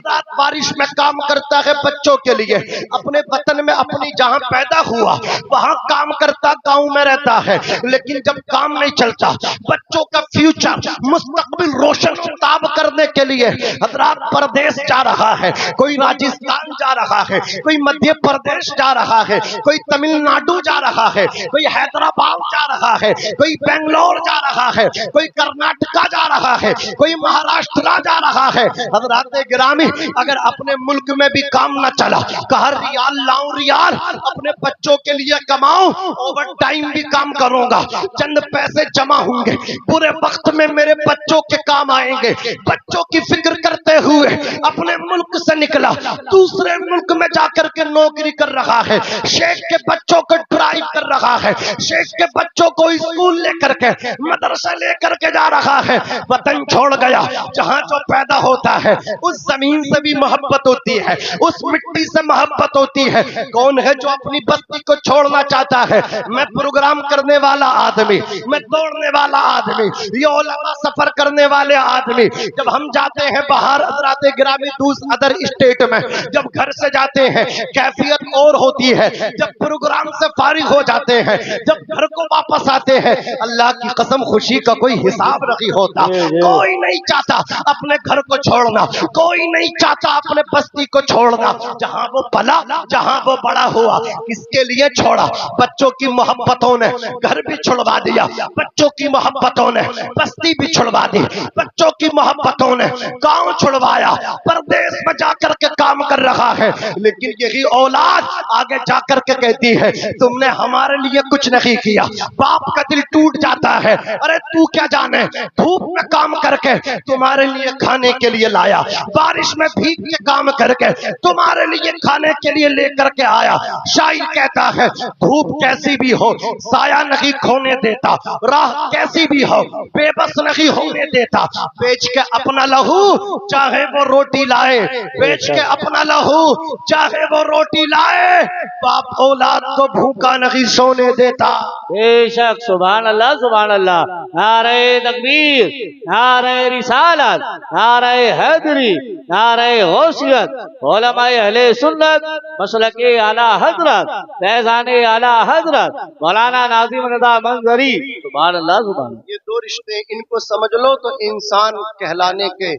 رات بارش میں کام کرتا ہے بچوں کے لیے. اپنے وطن میں اپنی جہاں پیدا ہوا وہاں کام کرتا, گاؤں میں رہتا ہے, لیکن جب کام نہیں چلتا بچوں کا فیوچر مستقبل روشن تاب کرنے کے لیے حضرات پردیس جا رہا ہے. کوئی راجستھان جا رہا ہے, کوئی مدھیہ پردیش جا رہا ہے, کوئی تمل ناڈو جا رہا ہے, کوئی حیدرآباد جا رہا ہے, کوئی بنگلور جا رہا ہے, کوئی کرناٹکا جا رہا ہے, کوئی مہاراشٹر جا رہا ہے. حضرات گرامی, اگر اپنے ملک میں بھی کام نہ چلا, کہا ریال لاؤں ریال, اپنے بچوں کے لیے کماؤں, اوور ٹائم بھی کام کروں گا, چند پیسے جمع ہوں گے, برے وقت میں میرے بچوں کے کام آئیں گے. بچوں की फिक्र करते हुए अपने मुल्क से निकला, दूसरे मुल्क में जाकर के नौकरी कर रहा है, शेख के बच्चों को ड्राइव कर रहा है, शेख के बच्चों को स्कूल लेकर के मदरसा लेकर के जा रहा है। वतन छोड़ गया, जहां जो पैदा होता है उस जमीन से भी मोहब्बत होती है, उस मिट्टी से मोहब्बत होती है। कौन है जो अपनी बस्ती को छोड़ना चाहता है? मैं प्रोग्राम करने वाला आदमी, मैं दौड़ने वाला आदमी, ये उलमा सफर करने वाले आदमी, जब हम जाते हैं बाहर हजरात गिरामी अदर स्टेट में, जब घर से जाते हैं कैफियत और होती है, जब प्रोग्राम से फारिग हो जाते हैं, जब घर को वापस आते हैं, अल्लाह की कसम खुशी का कोई हिसाब नहीं होता। कोई नहीं चाहता अपने घर को छोड़ना, कोई नहीं चाहता अपने बस्ती को छोड़ना, जहां वो पला, जहां वो बड़ा हुआ। किसके लिए छोड़ा? बच्चों की मोहब्बतों ने घर भी छुड़वा दिया, बच्चों की मोहब्बतों ने बस्ती भी छुड़वा दी, बच्चों की मोहब्बतों ने गांव छुड़वाया, परदेश में जाकर के काम कर रहा है। लेकिन यही औलाद आगे जाकर के कहती है तुमने हमारे लिए कुछ नहीं किया। बाप का दिल टूट जाता है, अरे तू क्या जाने, धूप में काम करके तुम्हारे लिए खाने के लिए लाया, बारिश में भीग के काम करके तुम्हारे लिए खाने के लिए लेकर के आया। शायर कहता है धूप कैसी भी हो साया नहीं खोने देता, राह कैसी भी हो बेबस नहीं होने देता। बेच के अपना लहू चाहे वो रोटी लाए, बेच के अपना लहू चाहे वो रोटी लाए, बाप औलाद को भूखा नहीं सोने देता। बेशक, सुभान अल्लाह, सुभान अल्लाह। नारे तकबीर, नारे रिसालत, नारे हैदरी, नारे गौसियत, उलमाए अहले सुन्नत, मसलके आला हजरत, फैज़ाने आला हजरत मौलाना नाज़िम रज़ा मंजरी। सुभान अल्लाह, सुभान अल्लाह। ये दो रिश्ते इनको समझ लो तो इंसान कहलाने के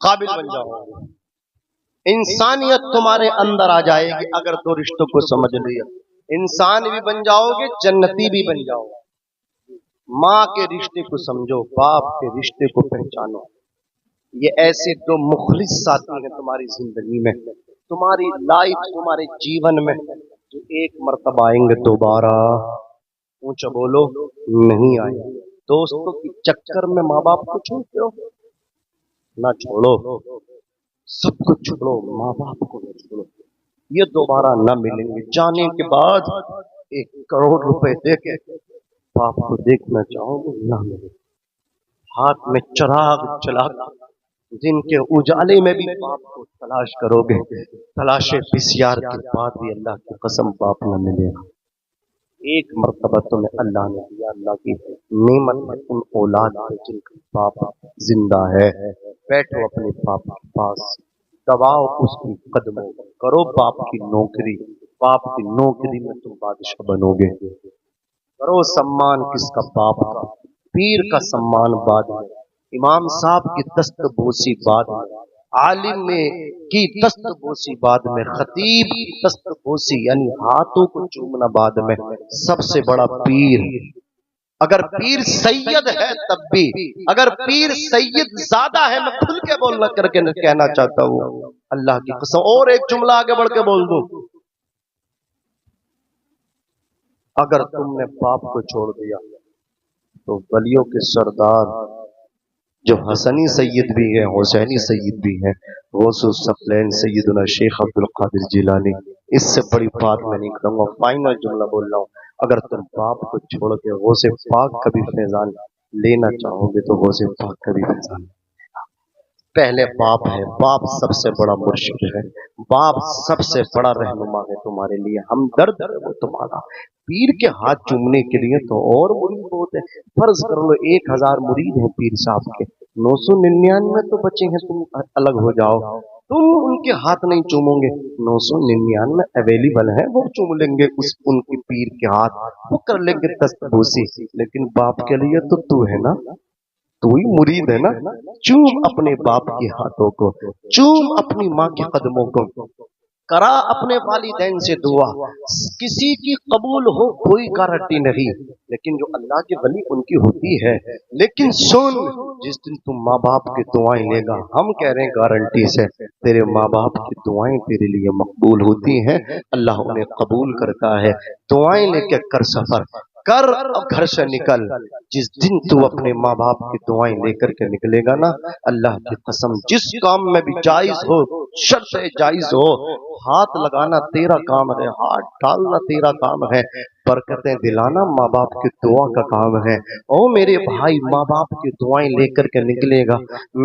काबिल बन जाओगे, इंसानियत तुम्हारे अंदर आ जाएगी। अगर दो रिश्तों को समझ लिया, इंसान भी बन जाओगे, जन्नती भी बन जाओगे। माँ के रिश्ते को समझो, बाप के रिश्ते को पहचानो। ये ऐसे दो मुखलिस साथी हैं तुम्हारी जिंदगी में, तुम्हारी लाइफ, तुम्हारे जीवन में, जो एक मर्तबा आएंगे, दोबारा ऊंचा बोलो नहीं आएंगे। दोस्तों के चक्कर में माँ बाप को छोड़ते हो ना, छोड़ो, सब कुछ छोड़ो, माँ बाप को न छोड़ो। ये दोबारा न मिलेंगे। जाने के बाद 1 करोड़ रुपए दे के बाप को देखना चाहोगे, ना मिले। हाथ में चिराग जलाकर जिनके उजाले में भी बाप को तलाश करोगे, तलाशे बिस्यार के बाद भी अल्लाह की कसम बाप न मिलेगा। एक मर्तबा तुम्हें अल्लाह ने दिया, अल्लाह की नेमत में उन औलाद है जिनका बाप जिंदा है। बैठो अपने बाप के पास, दबाओ उसकी कदमों, करो बाप की नौकरी, बाप की नौकरी में तुम बादशाह बनोगे। करो सम्मान किसका? बाप का। पीर का सम्मान बाद में, इमाम साहब की दस्तबोसी बाद में, आलिम में की दस्तबोसी बाद में, खतीब की दस्तबोसी यानी हाथों को चूमना बाद में, सबसे बड़ा पीर। अगर पीर सैयद है तब भी, अगर पीर सैयद ज्यादा है, मैं खुल के बोलना करके कहना चाहता हूँ अल्लाह की कसम। और एक जुमला आगे बढ़ के बोल दूं, अगर तुमने बाप को छोड़ दिया तो वलियों के सरदार जो हसनी सैयद भी है, हुसैनी सैयद भी है, गौसुल सक़लैन सैयदना शेख अब्दुल कादिर जिलानी, इससे बड़ी बात मैं नहीं करूंगा। फाइनल जुमला बोल रहा हूँ, अगर तुम बाप को छोड़ के गौसे पाक कभी फैजान लेना चाहोगे तो गौसे पाक कभी फैजान लेना। पहले बाप है, बाप सबसे बड़ा मुर्शिद है, बाप सबसे बड़ा रहनुमा है तुम्हारे लिए, हमदर्द है वो तुम्हारा। पीर के हाथ चूमने के लिए तो और मुरीद बहुत है। फर्ज कर लो 1000 मुरीद हैं पीर साहब के, 999 तो बचे हैं, तुम अलग हो जाओ, तुम उनके हाथ नहीं चूमोगे, 999 अवेलेबल है, वो चूम लेंगे उस उनके पीर के हाथ, वो कर लेंगे दस्तबोसी। लेकिन बाप के लिए तो तू है ना, तू ही मुरीद है ना। चूम अपने बाप के हाथों को, चूम अपनी माँ के कदमों को, करा अपने वालिदैन से दुआ। किसी की कबूल हो कोई गारंटी नहीं, लेकिन जो अल्लाह के वली उनकी होती है। लेकिन सुन, जिस दिन तुम माँ बाप की दुआएं लेगा, हम कह रहे हैं गारंटी से, तेरे माँ बाप की दुआएं तेरे लिए मकबूल होती हैं, अल्लाह उन्हें कबूल करता है। दुआएं लेके कर सफर, कर और घर से निकल। जिस दिन तू अपने माँ बाप की दुआएं लेकर के निकलेगा ना, अल्लाह की कसम, जिस काम में भी जायज हो, शर्त जायज हो, हाथ लगाना तेरा काम है, हाथ डालना तेरा काम है, बरकतें दिलाना माँ बाप की दुआ का काम है। ओ मेरे भाई, माँ बाप की दुआएं लेकर के निकलेगा,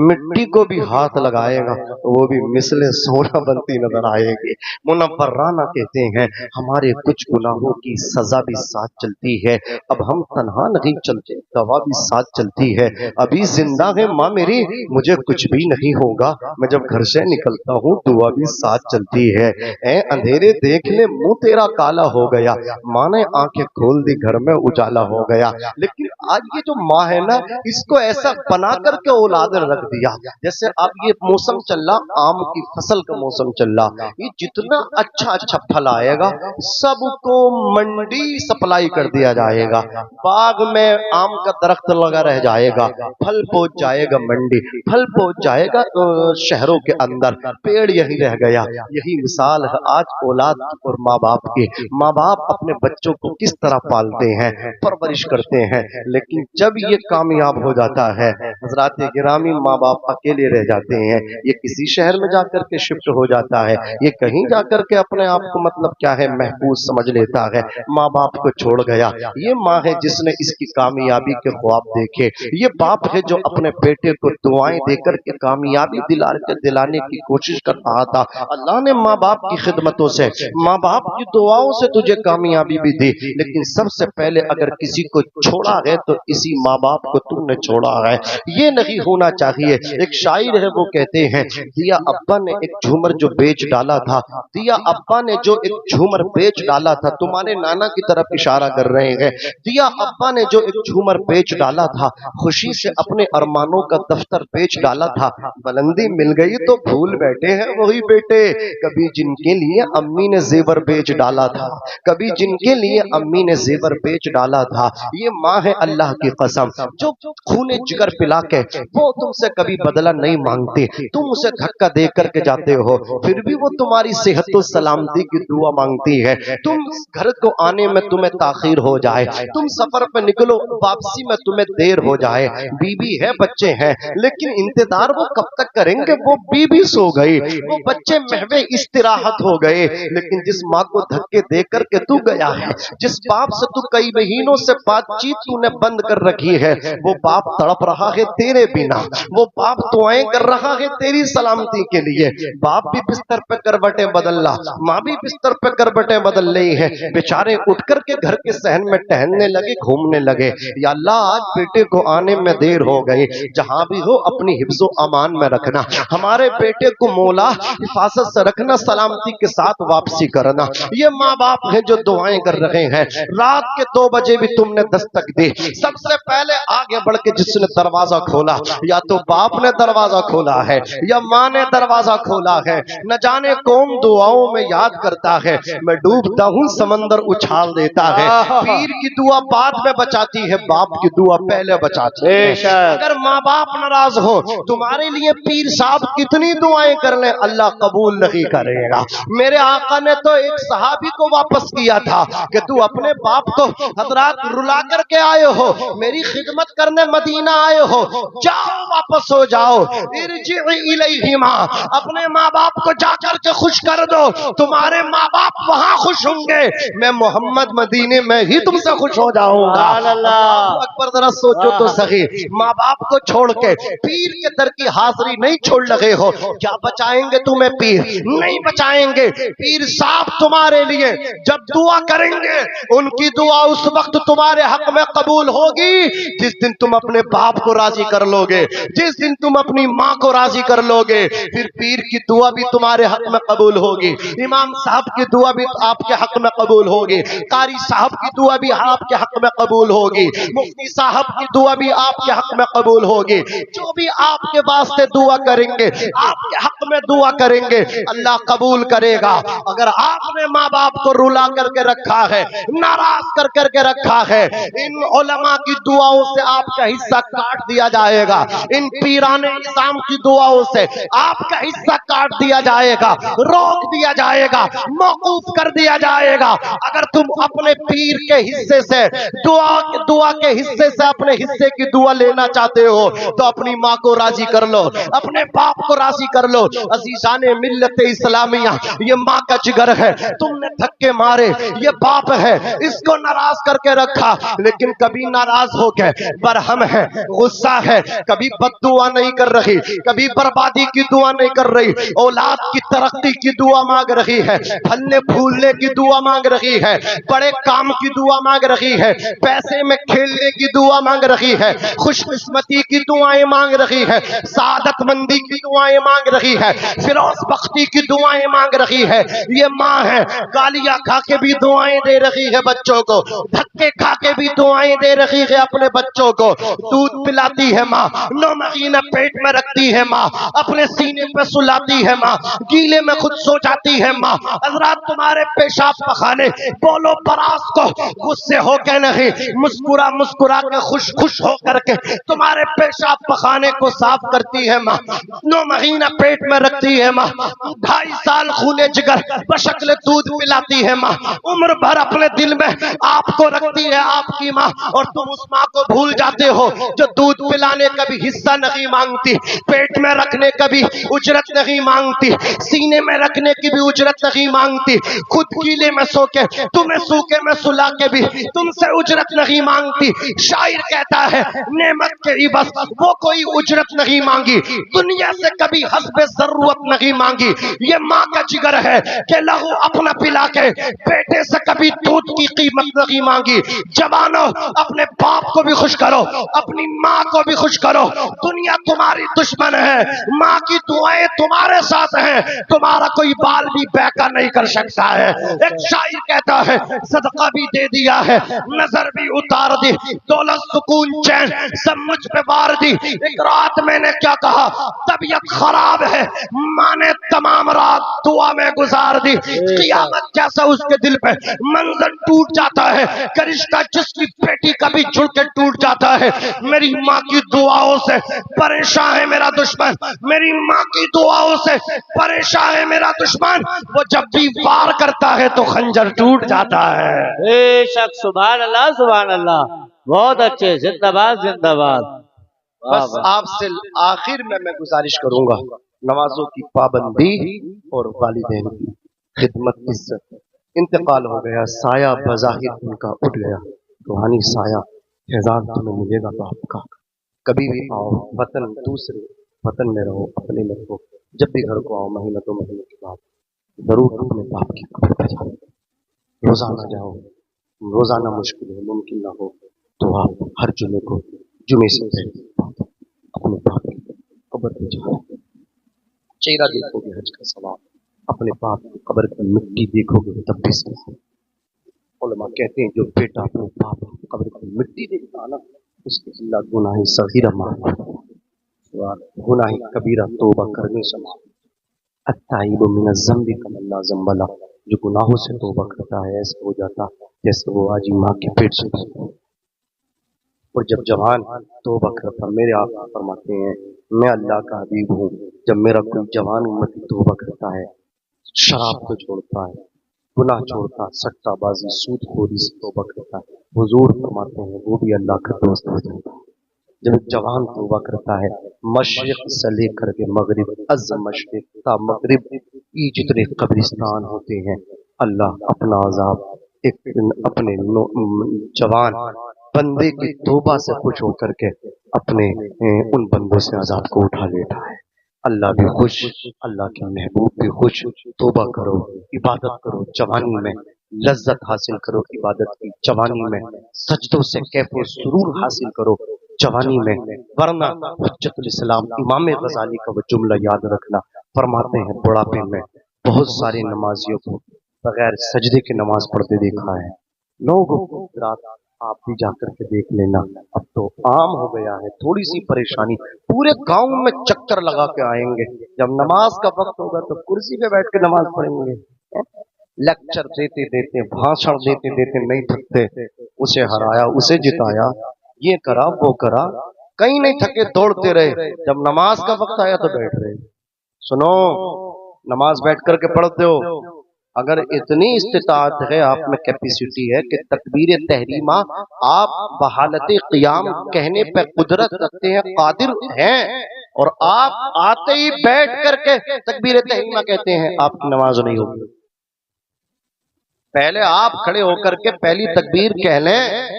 मिट्टी को भी हाथ लगाएगा, वो भी मिसले सोना बनती नजर आएगी। मुनव्वर राना कहते हैं, हमारे कुछ गुनाहों की सजा भी साथ चलती है। अब हम तन्हा नहीं चलते, दवा भी साथ चलती है। अभी जिंदा है माँ मेरी, मुझे कुछ भी नहीं होगा, मैं जब घर से निकलता हूँ दुआ भी साथ चलती है। ए अंधेरे देख ले, मुंह तेरा काला हो गया, माँ ने आंखें खोल दी, घर में उजाला हो गया। लेकिन आज ये जो माँ है ना, इसको ऐसा बना करके औलाद रख दिया, जैसे अब ये मौसम चल रहा, आम की फसल का मौसम चल रहा, ये जितना अच्छा अच्छा फल आएगा सबको मंडी सप्लाई कर दिया जाएगा। बाग में आम का दरख्त लगा रह जाएगा, फल पहुंच जाएगा मंडी, फल पहुंच जाएगा शहरों के अंदर, पेड़ यही रह गया। यही मिसाल है आज औलाद और माँ बाप की। माँ बाप अपने बच्चों को किस तरह पालते हैं, परवरिश करते हैं, लेकिन जब ये कामयाब हो जाता है, हजरात गिरामी, माँ बाप अकेले रह जाते हैं। ये किसी शहर में जाकर के शिफ्ट हो जाता है, ये कहीं जाकर के अपने आप को मतलब क्या है महफूज समझ लेता है, माँ बाप को छोड़ गया। ये माँ है जिसने इसकी कामयाबी के ख्वाब देखे, ये बाप है जो अपने बेटे को दुआएं देकर के कामयाबी दिलाने की कोशिश कर रहा था। अल्लाह ने माँ बाप की खिदमतों से, माँ बाप की दुआओं से तुझे कामयाबी भी दी, लेकिन सबसे पहले अगर किसी को छोड़ा है तो इसी माँ बाप को तुमने छोड़ा है। ये नहीं होना चाहिए। एक शायर है, वो कहते हैं, दिया अब्बा ने एक झूमर जो बेच डाला था, दिया अब्बा ने जो एक झूमर बेच डाला था, तुम्हारे नाना की तरफ इशारा कर रहे हैं। दिया अब्बा ने जो एक झूमर बेच डाला था, खुशी से अपने अरमानों का दफ्तर बेच डाला था, बुलंदी मिल गई तो भूल बैठे हैं वही बेटे, कभी जिनके लिए अम्मी ने जेवर बेच डाला था, कभी जिनके लिए अम्मी ने जेवर बेच डाला था। ये माँ है अल्लाह की कसम, जो खूने जिगर पिला के वो तुमसे कभी बदला नहीं मांगती, तुम उसे धक्का दे करके जाते हो, फिर भी वो तुम्हारी सेहत और सलामती की दुआ मांगती है। तुम घर को आने में तुम्हें ताखीर हो जाए, तुम सफर पे निकलो, वापसी में तुम्हें देर हो जाए, बीबी है, बच्चे हैं, लेकिन इंतजार वो कब तक करेंगे? वो बीबी सो गई, वो बच्चे महवे इस्तिराहत हो गए, लेकिन जिस माँ को धक्के दे करके तू गया है, जिस बाप से तू कई महीनों से बातचीत तूने बंद कर रखी है, वो बाप तड़प रहा है तेरे बिना, वो बाप दुआएं कर रहा है तेरी सलामती के लिए। बाप भी बिस्तर पे करवटें बदल रहा, माँ भी बिस्तर पे करवटें बदल रही है, बेचारे उठ करके घर के सहन में टहलने लगे, घूमने लगे। या अल्लाह, आज बेटे को आने में देर हो गई, जहां भी हो अपनी हिफ्ज़ो अमान में रखना, हमारे बेटे को मौला हिफाजत से रखना, सलामती के साथ वापसी करना। ये माँ बाप है जो दुआएं कर रहे हैं। रात के 2 बजे भी तुमने दस्तक दी, सबसे पहले आगे बढ़ के जिसने दरवाजा खोला, या तो बाप ने दरवाजा खोला है या माँ ने दरवाजा खोला है। न जाने कौन दुआओं में याद करता है, मैं डूबता हूँ समंदर उछाल देता है। पीर की दुआ बाद में बचाती है, बाप की दुआ पहले बचाती है। अगर माँ बाप नाराज हो, तुम्हारे लिए पीर साहब कितनी दुआएं कर ले, अल्लाह कबूल नहीं करेगा। मेरे आका ने तो एक सहाबी को वापस किया था कि तू अपने बाप को हजरात रुला करके आए हो, मेरी खिदमत करने मदीना आए हो, जाओ वापस हो जाओ, इरजी इलैहिमा, अपने माँ बाप को जाकर के खुश कर दो, तुम्हारे माँ बाप वहां खुश होंगे, मैं मोहम्मद मदीने में ही तुमसे खुश हो जाऊंगा। अल्लाह अकबर, जरा सोचो तो सही, माँ बाप को छोड़ के पीर के दर की हाजिरी नहीं छोड़ लगे हो, क्या बचाएंगे तुम्हें पीर? नहीं बचाएंगे। पीर साहब तुम्हारे लिए जब दुआ करेंगे, उनकी दुआ उस वक्त तुम्हारे हक में कबूल होगी जिस दिन तुम अपने बाप को राजी कर लोगे, जिस दिन तुम अपनी माँ को राजी कर लोगे, फिर पीर की दुआ भी तुम्हारे हक में कबूल होगी, इमाम साहब की दुआ भी आपके हक में कबूल होगी, कारी साहब की दुआ भी आपके हक में कबूल होगी, मुफ्ती साहब की दुआ भी आपके हक में कबूल होगी। जो भी आपके वास्ते दुआ करेंगे आपके हक में दुआ करेंगे अल्लाह कबूल करेगा। अगर आपने माँ बाप को रुला करके रखा है, नाराज कर करके रखा है, इन उलमा की दुआओं से आपका हिस्सा काट दिया जाएगा, इन पीराने इस्लाम की दुआओं से आपका हिस्सा काट दिया जाएगा, रोक दिया जाएगा, मौकूफ कर दिया जाएगा। अगर तुम अपने पीर के हिस्से से दुआ के हिस्से से अपने हिस्से की दुआ लेना चाहते हो तो अपनी माँ को राजी कर लो, अपने बाप को राजी कर लो। अजीजाने मिल्लत इस्लामिया, ये माँ का जिगर है, तुमने धक्के मारे, ये बाप है, इसको नाराज करके रखा, लेकिन कभी नाराज हो गए, बरहम है, गुस्सा है, कभी बद्दुआ नहीं कर रही, कभी बर्बादी की दुआ नहीं कर रही, औलाद की तरक्की की दुआ मांग रही है, फलने फूलने की दुआ मांग रही है, बड़े काम की दुआ मांग रही है, पैसे में खेलने की दुआ मांग रही है, खुशकिस्मती की दुआएं मांग रही है, सादतमंदी की दुआएं मांग रही है, फिरोज बख्ती की दुआएं मांग रही है। ये माँ है, गालियां खा के भी दुआएं दे रही है बच्चों को, धक्के खा के भी दुआएं दे रही है अपने बच्चों को, दूध पिलाती है माँ, 9 महीने पेट में रखती है माँ, अपने सीने पे सुलाती है माँ, गीले में खुद सो जाती है माँ। हजरात, तुम्हारे पेशाब पखाने बोलो बरास को गुस्से हो के नहीं, मुस्कुरा मुस्कुरा के खुश खुश हो करके तुम्हारे पेशाब पखाने को साफ करती है माँ, 9 महीना पेट में रखती है माँ, 2.5 साल खूने जिगर बशक्ल दूध पिलाती है माँ, उम्र भर अपने दिल में आपको रखती है आपकी माँ, और तुम उस माँ को भूल जाते हो जो दूध पिलाने का भी हिस्सा नहीं मांगती, पेट में रखने का भी उजरत नहीं मांगती, सीने में रखने की भी उजरत नहीं मांगती, खुद गीले में सो के तुम्हें सूखे में सुला के भी तुमसे उजरत नहीं मांगती। शायर कहता है नेमत के इवज वो कोई उजरत नहीं मांगी, दुनिया से कभी हस्बे जरूरत नहीं मांगी। ये माँ का जिगर है कि लहू अपना पिला के बेटे से कभी दूध की कीमत नहीं मांगी। जवानों, अपने बाप को भी खुश करो, अपनी माँ को भी खुश करो। दुनिया तुम्हारी दुश्मन है, माँ की दुआएं तुम्हारे साथ हैं, तुम्हारा कोई बाल भी बैका नहीं कर सकता है। एक शायर कहता है सदका भी दे दिया है, नजर भी उतार दी, दौलत सुकून चैन सब मुझ पे वार दी। एक रात मैंने क्या कहा, तबीयत खराब है, माँ ने तमाम रात दुआ में गुजार दी। क़यामत जैसा उसके दिल पे मंजर टूट जाता है, करिश्ता जिसकी बेटी का भी जुड़ के टूट जाता है। मेरी माँ की दुआओं से परेशान है मेरा दुश्मन, मेरी माँ की दुआओं से परेशान है मेरा दुश्मन। वो जब भी वार करता है तो खंजर टूट जाता है। बेशक, सुभान अल्लाह सुभान अल्लाह, बहुत अच्छे, जिंदाबाद जिंदाबाद। बस आपसे आखिर में मैं गुजारिश करूंगा, नमाजों की पाबंदी और वालिदैन की खिदमत, इज्जत। इंतकाल हो गया, साया बज़ाहिर उनका उठ गया, रूहानी साया फैजान तुम्हें मिलेगा तो आपका। कभी भी आओ वतन, दूसरे वतन में रहो, अपने में रहो। जब भी घर को आओ महीने 2 महीने के बाद जरूर अपने बाप की कब्र पर जाओ, रोजाना जाओ। रोजाना मुश्किल है, मुमकिन ना हो तो आप हर जुमे को जुमे से पहले अपने बाप की कब्र पर जाओ, चेहरा देखोगे हज का सवाब, अपने बाप की कब्र की मिट्टी देखोगे तब भी सवाब। उलमा कहते हैं जो बेटा अपने बाप की कब्र की मिट्टी देखता ना, उसके अल्लाह गुनाही सगीरा माफ, गुनाही कबीरा तौबा करने से माफ। अत्ताइबु मिनज़ ज़ंबि कमल्ला ज़ंबला, जो गुनाहों से तौबा करता है ऐसा हो जाता जैसे वो आज ही माँ के पेट से पैदा। और जब जवान तौबा करता, मेरे आका फरमाते हैं मैं अल्लाह का हबीब हूँ, जब मेरा कोई जवान उम्मती तौबा करता है, शराब को छोड़ता है, गुनाह छोड़ता, सट्टाबाजी सूदखोरी से तौबा करता है, हुजूर फरमाते हैं वो भी अल्लाह का दोस्त हो जाता है। जब एक जवान तौबा करता है, मशरिक से लेकर के मगरिब, अज मशरिक ता मगरिब ये जितने कब्रिस्तान होते हैं, अल्लाह अपना अजाब एक अपने जवान बंदे की तौबा से खुश होकर के अपने उन बंदों से अजाब को उठा लेता है। अल्लाह भी खुश, अल्लाह के महबूब भी खुश। तौबा करो, इबादत करो, जवानी में लज्जत हासिल करो इबादत की, जवानी में सजदों से कैफो सुरूर हासिल करो जवानी में, वरना हुज्जतुल इस्लाम इमाम गजाली का वो जुमला याद रखना, फरमाते हैं बुढ़ापे में बहुत सारे नमाजियों को बगैर सजदे के नमाज पढ़ते देखा है। लोग रात आप भी जाकर के देख लेना, अब तो आम हो गया है, थोड़ी सी परेशानी पूरे गांव में चक्कर लगा के आएंगे। जब नमाज का वक्त होगा तो कुर्सी पे बैठ के नमाज पढ़ेंगे। लेक्चर देते देते, भाषण देते देते नहीं थकते, उसे हराया, उसे जिताया, ये करा वो करा, कहीं नहीं थके, दौड़ते रहे। जब नमाज का वक्त आया तो बैठ रहे। सुनो, नमाज बैठ करके पढ़ते हो, अगर इतनी इस्तिताअत है, आप में कैपेसिटी है कि तकबीर तहरीमा आप बहालत क़ियाम कहने पे कुदरत रखते हैं, कादिर हैं, और आप आते ही बैठ करके तकबीर तहरीमा कहते हैं, आपकी नमाज नहीं होगी। पहले आप खड़े होकर के पहली तकबीर कह लें,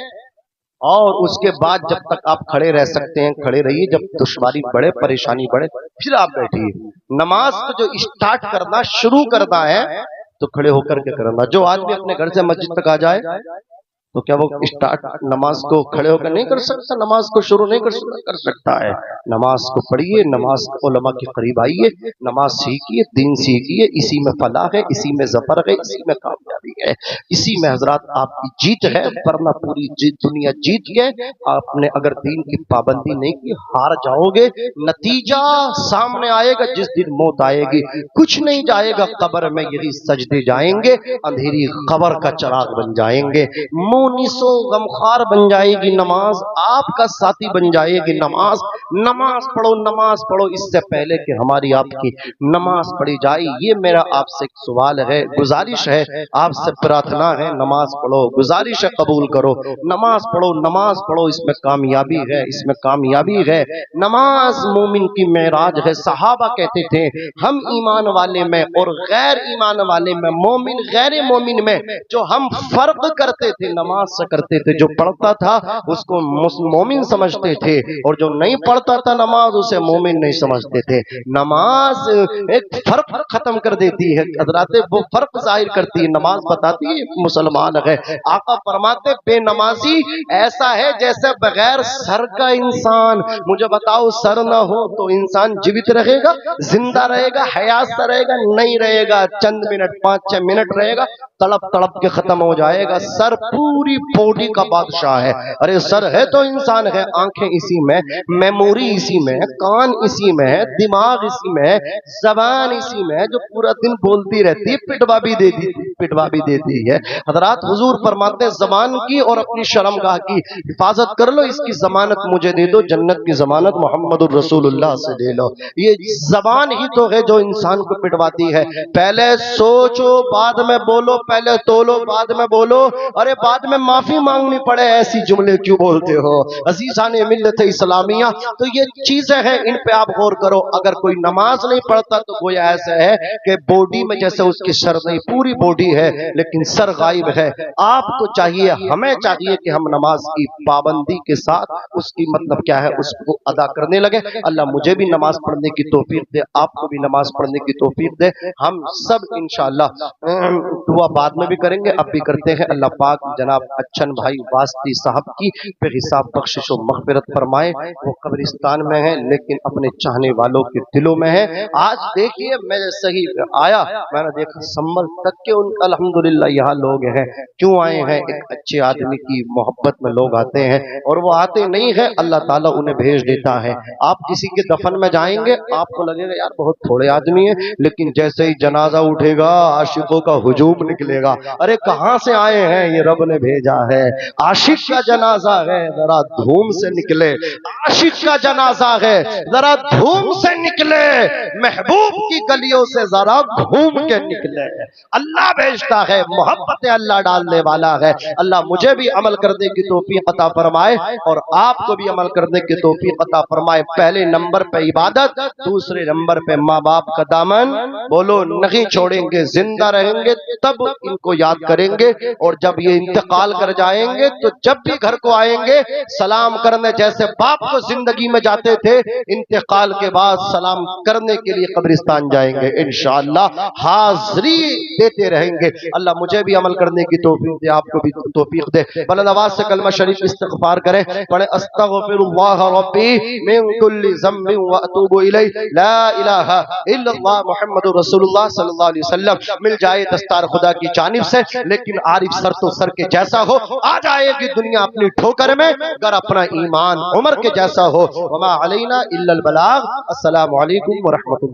और उसके बाद जब तक आप खड़े रह सकते हैं खड़े रहिए, जब दुश्वारी बढ़े, परेशानी बढ़े, फिर आप बैठिए। नमाज को जो स्टार्ट करना, शुरू करना है, तो खड़े होकर के करना। जो आदमी अपने घर से मस्जिद तक आ जाए तो क्या वो स्टार्ट नमाज को खड़े होकर नहीं कर सकता, नमाज को शुरू नहीं कर सकता है। नमाज को पढ़िए, नमाज उलमा के करीब आइए, नमाज सीखिए, दीन सीखिए, इसी में फलाह है, इसी में ज़फ़र है, इसी में कामयाबी है, इसी में हजरत आपकी जीत है, वरना पूरी दुनिया जीत गए। आपने अगर दीन की पाबंदी नहीं की, हार जाओगे, नतीजा सामने आएगा जिस दिन मौत आएगी, कुछ नहीं जाएगा, कब्र में यही सजदे जाएंगे, अंधेरी कब्र का चिराग बन जाएंगे, मोनिसो गमखार बन जाएगी नमाज, आपका साथी बन जाएगी नमाज। नमाज पढ़ो, नमाज पढ़ो, इससे पहले कि हमारी आपकी नमाज पढ़ी जाए। ये मेरा आपसे एक सवाल है, गुजारिश है, आपसे प्रार्थना है, नमाज पढ़ो, गुजारिश है, कबूल करो, नमाज पढ़ो, नमाज पढ़ो, इसमें कामयाबी है, इसमें कामयाबी है। नमाज मोमिन की मेराज है। सहाबा कहते थे, हम ईमान वाले में और गैर ईमान वाले में, मोमिन गैर मोमिन में जो हम फर्क करते थे नमाज से करते थे। जो पढ़ता था उसको मोमिन समझते थे, और जो नहीं पढ़ता था नमाज उसे मोमिन नहीं समझते थे। नमाज एक फर्क खत्म कर देती है हज़रात, वो फर्क जाहिर करती है। नमाज बताती है मुसलमान है। आका फरमाते, बेनमाजी ऐसा है जैसे बगैर सर का इंसान। मुझे बताओ, सर ना हो तो इंसान जीवित रहेगा, जिंदा रहेगा, हयात से रहेगा? नहीं रहेगा। चंद मिनट, 5-6 मिनट रहेगा, तड़प तड़प के खत्म हो जाएगा। सर पूरी बॉडी का बादशाह है। अरे सर है तो इंसान है, आंखें इसी में, मेमोरी इसी में, कान इसी में, दिमाग इसी में, जबान इसी में, जो पूरा दिन बोलती रहती है, पिटवा भी देती है। हजरात हुजूर फरमाते, जबान की और अपनी शर्मगाह की हिफाजत कर लो, इसकी जमानत मुझे दे दो, जन्नत की जमानत मोहम्मदुर रसूलुल्लाह से दे लो। ये जबान ही तो है जो इंसान को पिटवाती है। पहले सोचो बाद में बोलो, पहले तोलो बाद में बोलो। अरे बाद में माफी मांगनी पड़े, ऐसी जुमले क्यों बोलते हो? अजीज़ान मिल्लत इस्लामिया, तो ये चीजें हैं, इन पे आप गौर करो। अगर कोई नमाज नहीं पढ़ता तो गोया ऐसा है कि बॉडी में जैसे उसकी सर नहीं, पूरी बॉडी है लेकिन सर गायब है। आपको चाहिए, हमें चाहिए कि हम नमाज की पाबंदी के साथ उसकी मतलब क्या है उसको अदा करने लगे। अल्लाह मुझे भी नमाज पढ़ने की तौफीक दे, आपको भी नमाज पढ़ने की तौफीक दे। हम सब इंशाअल्लाह दुआ बाद में भी करेंगे, अब भी करते हैं। अल्लाह पाक जनाब अच्छन भाई वास्ती साहब की बेहिसाब बख्शिश और मग़फ़िरत फरमाए। वो कब्रिस्तान में है लेकिन अपने चाहने वालों के दिलों में है। आज देखिए, मैं सही आया, मैंने देखा संभल तक के उन अल्हम्दुलिल्लाह यहाँ लोग हैं। क्यों आए हैं? एक अच्छे आदमी की मोहब्बत में लोग आते हैं, और वो आते नहीं है, अल्लाह ताला उन्हें भेज देता है। आप किसी के दफन में जाएंगे, आपको लगेगा यार बहुत थोड़े आदमी है, लेकिन जैसे ही जनाजा उठेगा आशिकों का हुजूम निकलेगा। अरे कहाँ से आए हैं? ये रब ने भेजा है। आशिक का जनाजा है, जरा धूम से निकले। आशिक का जनाजा है, जरा धूम से निकले। महबूब की गलियों से जरा घूम के निकले। अल्लाह भेजता है, मोहब्बत अल्लाह डालने वाला है। अल्लाह मुझे भी अमल करने की तौफीक अता फरमाए और आपको भी अमल करने की तौफीक अता फरमाए। पहले नंबर पे इबादत, दूसरे नंबर पे माँ बाप का दामन बोलो नहीं छोड़ेंगे, जिंदा रहेंगे तब इनको याद करेंगे, और जब ये इंतकाल कर जाएंगे तो जब भी घर को आएंगे सलाम करने, जैसे बाप को जिंदगी में जाते थे, इंतकाल के बाद सलाम करने के लिए कब्रिस्तान जाएंगे इंशाअल्लाह। हाजिरी देते रहेंगे। گے. اللہ مجھے بھی عمل کرنے کی توفیق دے, آپ کو بھی توفیق دے. بلند آواز سے کلمہ شریف استغفار کریں, پڑھیں استغفر اللہ ربی من کل ذنب واتوب الیہ, لا الہ الا اللہ محمد رسول اللہ صلی اللہ علیہ وسلم. مل جائے دستار خدا کی جانب سے, لیکن عارف سر تو سر کے جیسا ہو. آ جائے گی دنیا اپنی ٹھوکر میں اگر اپنا ایمان عمر کے جیسا ہو. وما علینا الا البلاغ. السلام علیکم ورحمۃ اللہ.